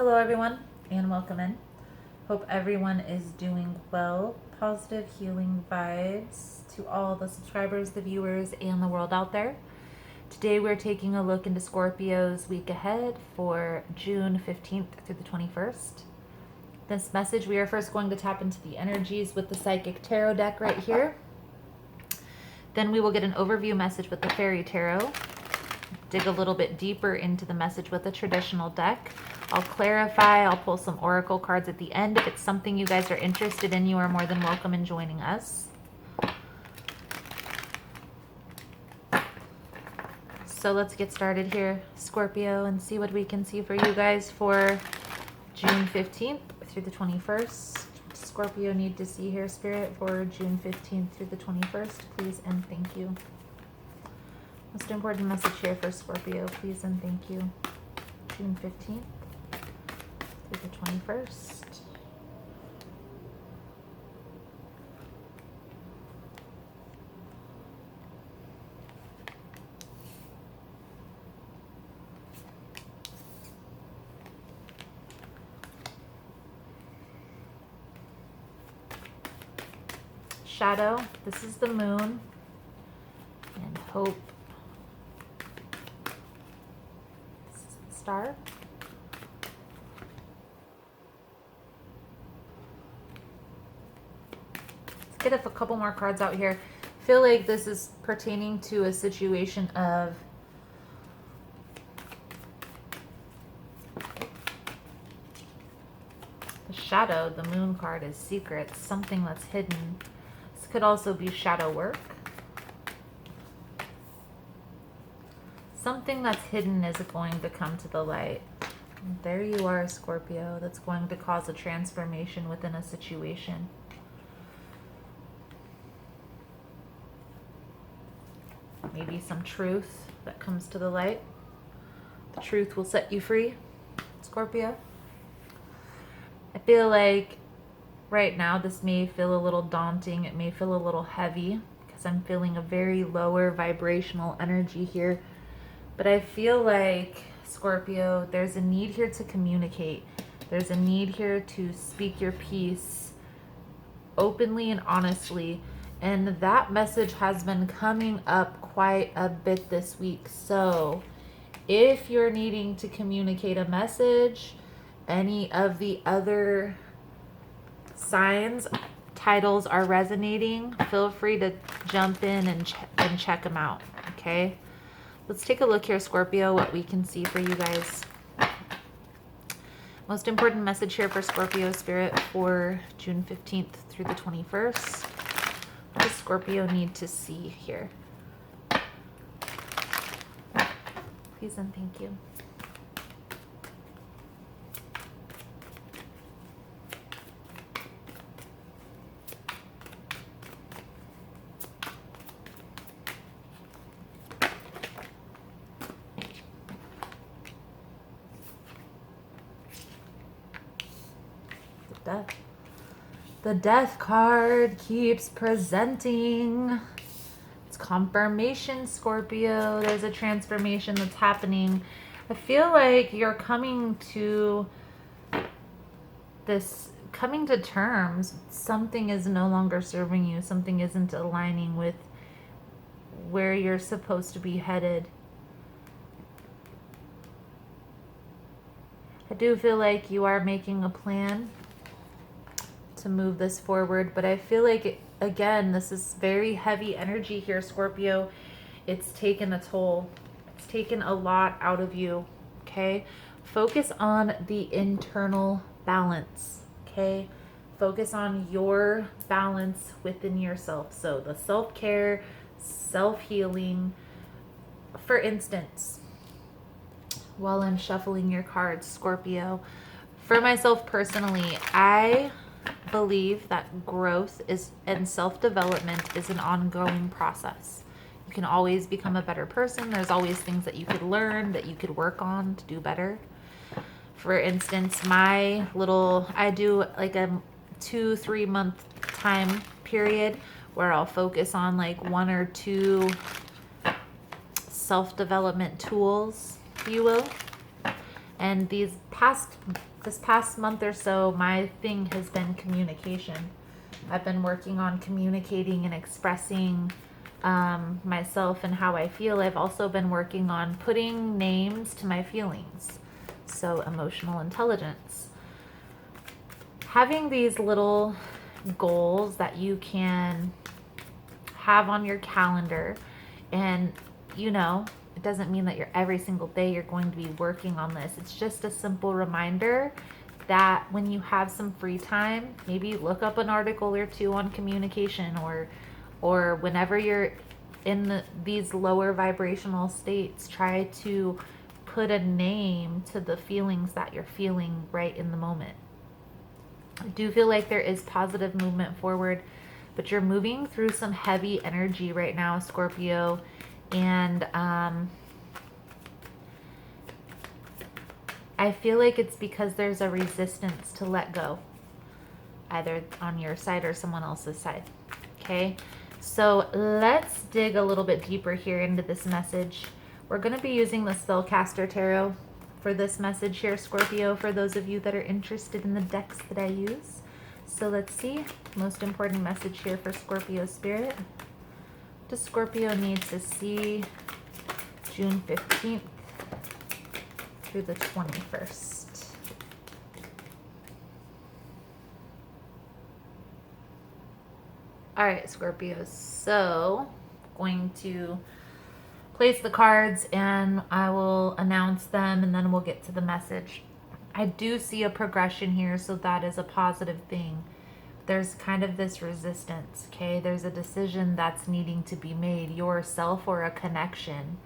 Hello everyone and welcome in. Hope everyone is doing well. Positive healing vibes to all the subscribers, the viewers, and the world out there. Today we're taking a look into Scorpio's week ahead for June 15th through the 21st. This message, we are first going to tap into the energies with the Psychic Tarot deck right here. Then we will get an overview message with the Fairy Tarot. Dig a little bit deeper into the message with the traditional deck. I'll clarify, I'll pull some oracle cards at the end. If it's something you guys are interested in, you are more than welcome in joining us. So let's get started here, Scorpio, and see what we can see for you guys for June 15th through the 21st. Scorpio need to see here, Spirit, for June 15th through the 21st, please and thank you. Most important message here for Scorpio, please and thank you. June 15th through the 21st. Shadow, this is the moon, and hope, this is the star. Let's get a couple more cards out here. I feel like this is pertaining to a situation of the shadow. The moon card is secrets, something that's hidden. Could also be shadow work. Something that's hidden is going to come to the light. And there you are, Scorpio. That's going to cause a transformation within a situation. Maybe some truth that comes to the light. The truth will set you free, Scorpio. I feel like right now, this may feel a little daunting. It may feel a little heavy because I'm feeling a very lower vibrational energy here. But I feel like, Scorpio, there's a need here to communicate. There's a need here to speak your piece openly and honestly. And that message has been coming up quite a bit this week. So if you're needing to communicate a message, any of the other signs, titles are resonating, feel free to jump in and check them out, okay? Let's take a look here, Scorpio, what we can see for you guys. Most important message here for Scorpio Spirit for June 15th through the 21st. What does Scorpio need to see here? Please and thank you. Death. The Death card keeps presenting. It's confirmation, Scorpio. There's a transformation that's happening. I feel like you're coming to terms. Something is no longer serving you. Something isn't aligning with where you're supposed to be headed. I do feel like you are making a plan to move this forward, but I feel like, again, this is very heavy energy here, Scorpio. It's taken a toll. It's taken a lot out of you, okay? Focus on the internal balance, okay? Focus on your balance within yourself. So the self-care, self-healing. For instance, while I'm shuffling your cards, Scorpio, for myself personally, I believe that growth and self-development is an ongoing process. You can always become a better person. There's always things that you could learn, that you could work on to do better. For instance, I do like a 2-3 month time period where I'll focus on like 1 or 2 self-development tools, if you will. And these past this past month or so, my thing has been communication. I've been working on communicating and expressing myself and how I feel. I've also been working on putting names to my feelings. So emotional intelligence. Having these little goals that you can have on your calendar, and it doesn't mean that every single day you're going to be working on this. It's just a simple reminder that when you have some free time, maybe look up an article or two on communication, or whenever you're in these lower vibrational states, try to put a name to the feelings that you're feeling right in the moment. I do feel like there is positive movement forward, but you're moving through some heavy energy right now, Scorpio, and I feel like it's because there's a resistance to let go, either on your side or someone else's side. Okay, so let's dig a little bit deeper here into this message. We're going to be using the Spellcaster Tarot for this message here, Scorpio, for those of you that are interested in the decks that I use. So let's see, most important message here for Scorpio Spirit. What does Scorpio need to see June 15th through the 21st? All right, Scorpio, so going to place the cards and I will announce them and then we'll get to the message. I do see a progression here, so that is a positive thing. There's kind of this resistance, okay? There's a decision that's needing to be made, yourself or a connection.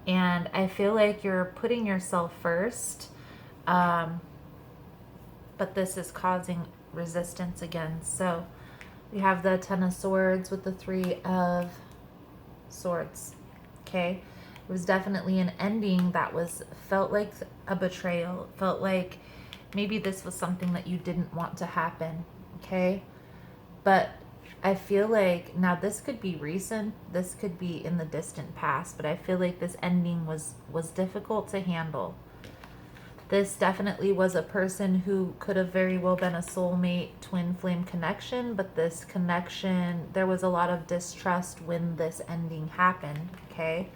And I feel like you're putting yourself first, but this is causing resistance again. So we have the Ten of Swords with the Three of Swords, okay? It was definitely an ending that felt like a betrayal. It felt like maybe this was something that you didn't want to happen, okay? But I feel like now this could be recent, this could be in the distant past, but I feel like this ending was difficult to handle. This definitely was a person who could have very well been a soulmate, twin flame connection, but this connection, there was a lot of distrust when this ending happened, okay?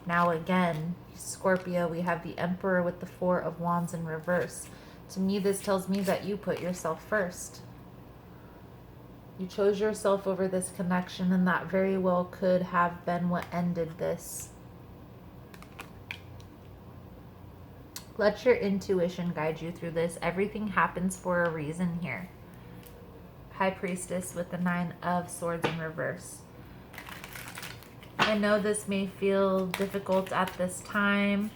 Now again, Scorpio, we have the Emperor with the Four of Wands in reverse. To me, this tells me that you put yourself first. You chose yourself over this connection, and that very well could have been what ended this. Let your intuition guide you through this. Everything happens for a reason here. High Priestess with the Nine of Swords in reverse. I know this may feel difficult at this time,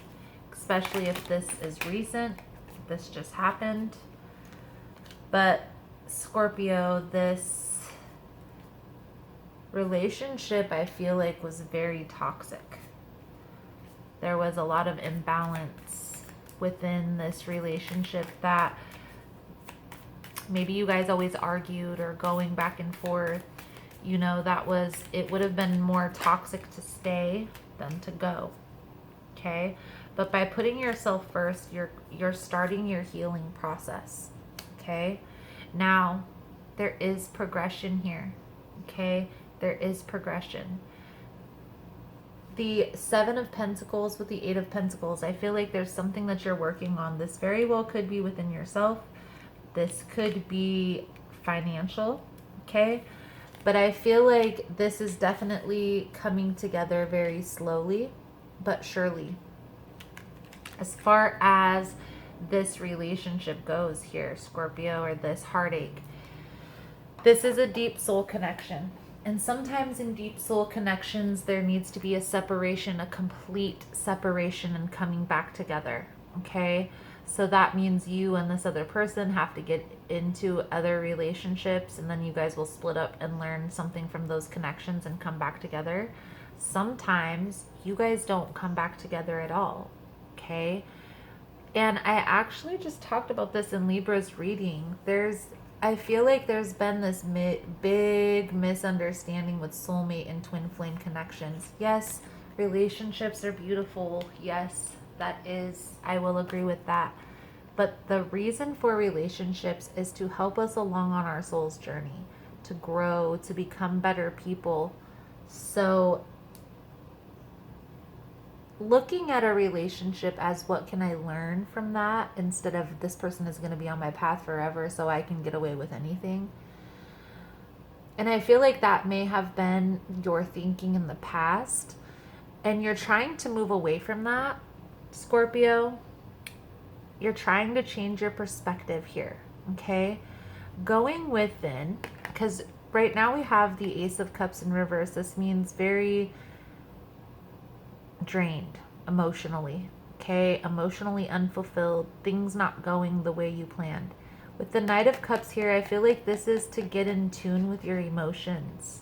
especially if this is recent. This just happened. But Scorpio, this relationship I feel like was very toxic. There was a lot of imbalance within this relationship that maybe you guys always argued or going back and forth. You know, it would have been more toxic to stay than to go. Okay? But by putting yourself first, you're starting your healing process. Okay? Now, there is progression here. Okay? There is progression. The Seven of Pentacles with the Eight of Pentacles, I feel like there's something that you're working on. This very well could be within yourself. This could be financial. Okay? But I feel like this is definitely coming together very slowly, but surely. As far as this relationship goes here, Scorpio, or this heartache, this is a deep soul connection. And sometimes in deep soul connections, there needs to be a separation, a complete separation and coming back together, okay? So that means you and this other person have to get into other relationships, and then you guys will split up and learn something from those connections and come back together. Sometimes you guys don't come back together at all, okay? And I actually just talked about this in Libra's reading. I feel like there's been this big misunderstanding with soulmate and twin flame connections. Yes, relationships are beautiful. Yes, I will agree with that. But the reason for relationships is to help us along on our soul's journey, to grow, to become better people. So looking at a relationship as what can I learn from that, instead of this person is going to be on my path forever so I can get away with anything. And I feel like that may have been your thinking in the past, and you're trying to move away from that, Scorpio. You're trying to change your perspective here, okay? Going within, because right now we have the Ace of Cups in reverse. This means very drained emotionally, okay? Emotionally unfulfilled, things not going the way you planned. With the Knight of Cups here, I feel like this is to get in tune with your emotions.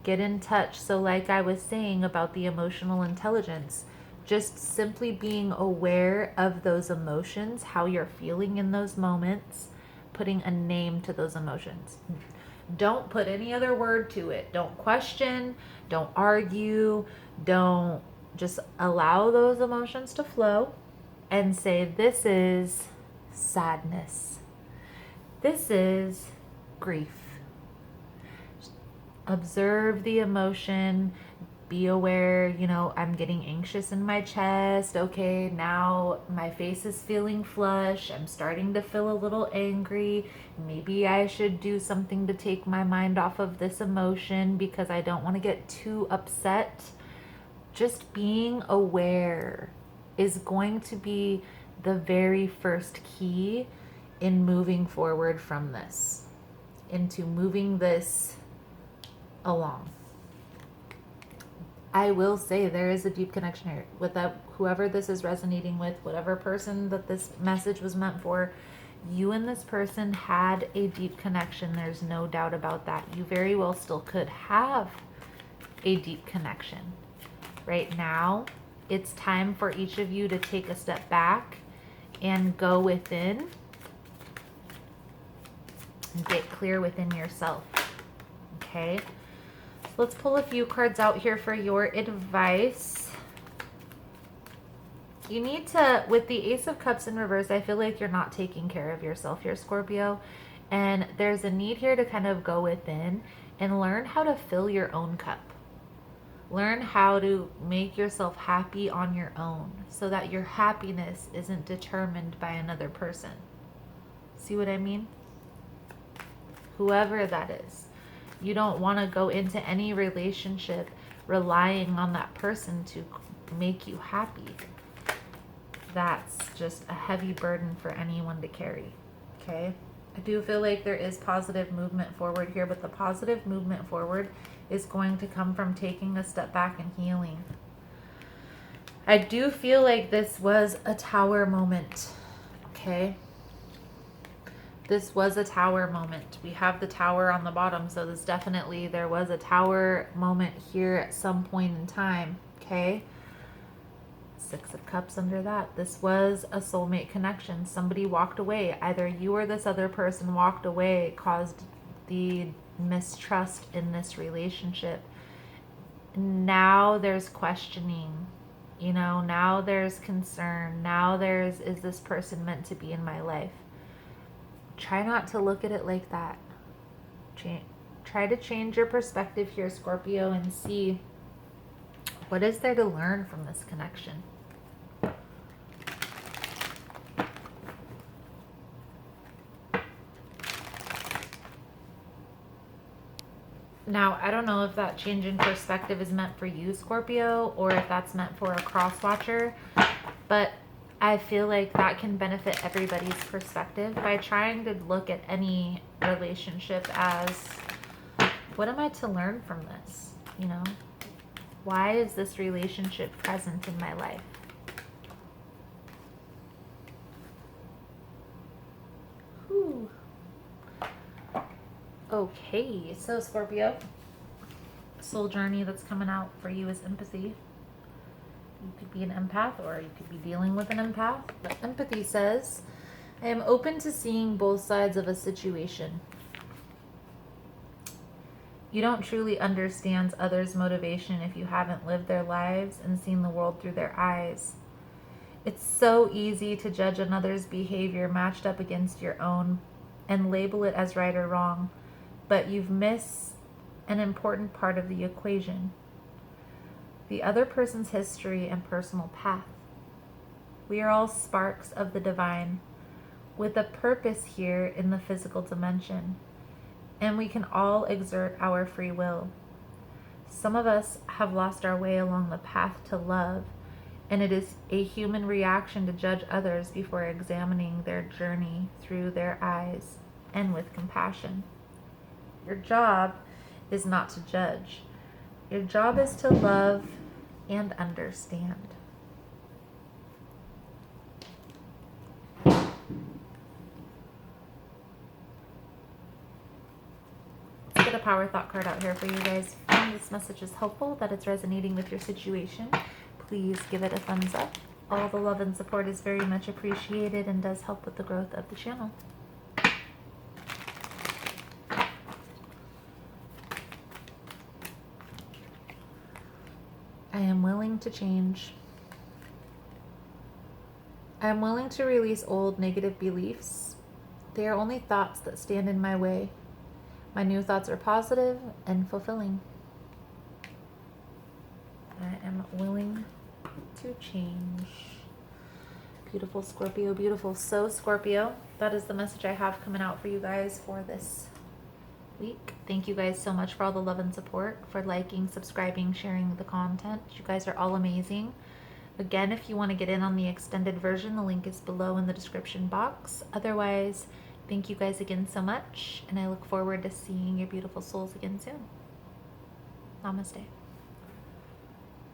Get in touch. So like I was saying about the emotional intelligence, just simply being aware of those emotions, how you're feeling in those moments, putting a name to those emotions. Don't put any other word to it. Don't question, don't argue, don't, just allow those emotions to flow and say, this is sadness. This is grief. Observe the emotion. Be aware, I'm getting anxious in my chest. Okay, now my face is feeling flush. I'm starting to feel a little angry. Maybe I should do something to take my mind off of this emotion because I don't want to get too upset. Just being aware is going to be the very first key in moving forward from this, into moving this along. I will say there is a deep connection here with that. Whoever this is resonating with, whatever person that this message was meant for, you and this person had a deep connection. There's no doubt about that. You very well still could have a deep connection. Right now, it's time for each of you to take a step back and go within and get clear within yourself. Okay? So let's pull a few cards out here for your advice. You need to, with the Ace of Cups in reverse, I feel like you're not taking care of yourself here, Scorpio. And there's a need here to kind of go within and learn how to fill your own cup. Learn how to make yourself happy on your own so that your happiness isn't determined by another person. See what I mean? Whoever that is. You don't want to go into any relationship relying on that person to make you happy. That's just a heavy burden for anyone to carry. Okay? I do feel like there is positive movement forward here, but the positive movement forward is going to come from taking a step back and healing. I do feel like this was a tower moment. Okay? This was a tower moment. We have the tower on the bottom, so this definitely, there was a tower moment here at some point in time. Okay? Six of Cups under that. This was a soulmate connection. Somebody walked away. Either you or this other person walked away, caused the mistrust in this relationship. Now there's questioning. Now there's concern. Now there's, is this person meant to be in my life? Try not to look at it like that. Try to change your perspective here, Scorpio, and see what is there to learn from this connection. Now, I don't know if that change in perspective is meant for you, Scorpio, or if that's meant for a cross-watcher, but I feel like that can benefit everybody's perspective by trying to look at any relationship as, what am I to learn from this? Why is this relationship present in my life? Whew. Okay, so Scorpio, soul journey that's coming out for you is empathy. You could be an empath or you could be dealing with an empath. But empathy says, I am open to seeing both sides of a situation. You don't truly understand others' motivation if you haven't lived their lives and seen the world through their eyes. It's so easy to judge another's behavior matched up against your own and label it as right or wrong, but you've missed an important part of the equation: the other person's history and personal path. We are all sparks of the divine with a purpose here in the physical dimension, and we can all exert our free will. Some of us have lost our way along the path to love, and it is a human reaction to judge others before examining their journey through their eyes and with compassion. Your job is not to judge. Your job is to love and understand. Let's get a power thought card out here for you guys. If this message is helpful, that it's resonating with your situation, please give it a thumbs up. All the love and support is very much appreciated and does help with the growth of the channel. I am willing to change. I am willing to release old negative beliefs. They are only thoughts that stand in my way. My new thoughts are positive and fulfilling. I am willing to change. Beautiful Scorpio, beautiful. So Scorpio, that is the message I have coming out for you guys for this week. Thank you guys so much for all the love and support, for liking, subscribing, sharing the content. You guys are all amazing. Again, if you want to get in on the extended version, the link is below in the description box. Otherwise, thank you guys again so much, and I look forward to seeing your beautiful souls again soon. Namaste.